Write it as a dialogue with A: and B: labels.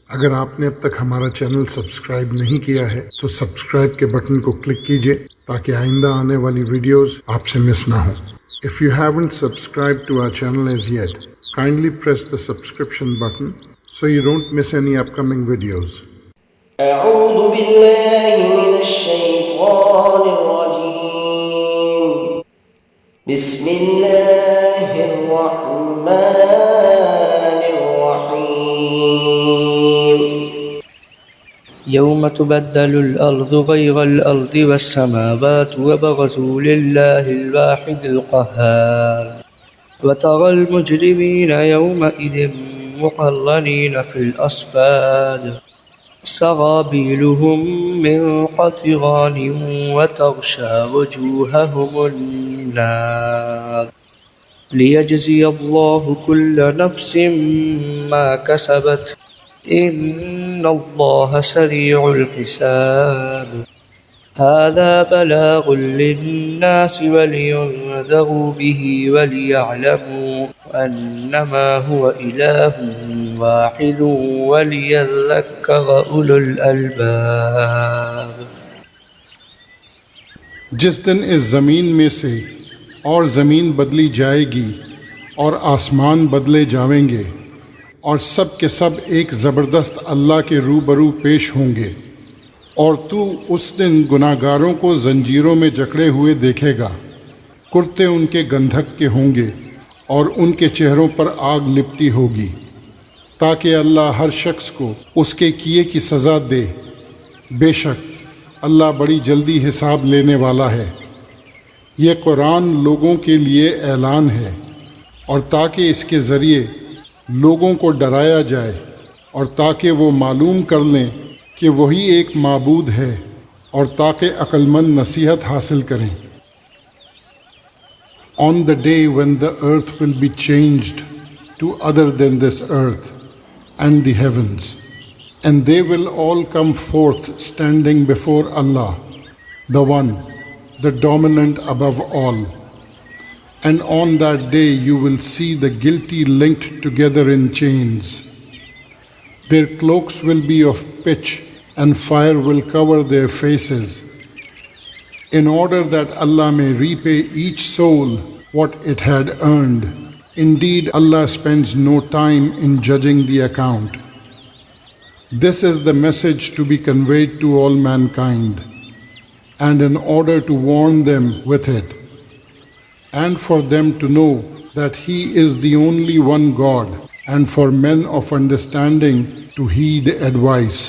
A: اگر آپ نے اب تک ہمارا چینل سبسکرائب نہیں کیا ہے تو سبسکرائب کے بٹن کو کلک کیجئے تاکہ آئندہ آنے والی ویڈیوز آپ سے مس نہ ہوں۔ If you haven't subscribed to our channel as yet, kindly press the subscription button so you don't miss any upcoming videos.
B: أعوذ بالله من الشيطان الرجيم. بسم الله الرحمن الرحيم.
C: يوم تبدل الأرض غير الأرض والسماوات وبرزوا لله الواحد القهار وترى المجرمين يومئذ مقرنين في الأصفاد سرابيلهم من قطران وتغشى وجوههم النار ليجزي الله كل نفس ما كسبت إن الله سريع الحساب. هذا بلاغ للناس ولينذروا به وليعلموا أنما هو إله واحد وليذكر أولو الألباب.
A: جس دن اس زمین میں سے اور زمین بدلی جائے گی اور آسمان بدلے جاویں گے اور سب کے سب ایک زبردست اللہ کے روبرو پیش ہوں گے، اور تو اس دن گناہگاروں کو زنجیروں میں جکڑے ہوئے دیکھے گا، کرتے ان کے گندھک کے ہوں گے اور ان کے چہروں پر آگ لپٹی ہوگی، تاکہ اللہ ہر شخص کو اس کے کیے کی سزا دے۔ بے شک اللہ بڑی جلدی حساب لینے والا ہے۔ یہ قرآن لوگوں کے لیے اعلان ہے، اور تاکہ اس کے ذریعے لوگوں کو ڈرایا جائے اور تاکہ وہ معلوم کر لیں کہ وہی ایک معبود ہے، اور تاکہ عقل مند نصیحت حاصل کریں۔ On the day when the earth will be changed to other than this earth and the heavens, and they will all come forth standing before Allah, the One, the dominant above all. And on that day you will see the guilty linked together in chains. Their cloaks will be of pitch, and fire will cover their faces, in order that Allah may repay each soul what it had earned. Indeed, Allah spends no time in judging the account. This is the message to be conveyed to all mankind, and in order to warn them with it, and for them to know that He is the only one God, and for men of understanding to heed advice.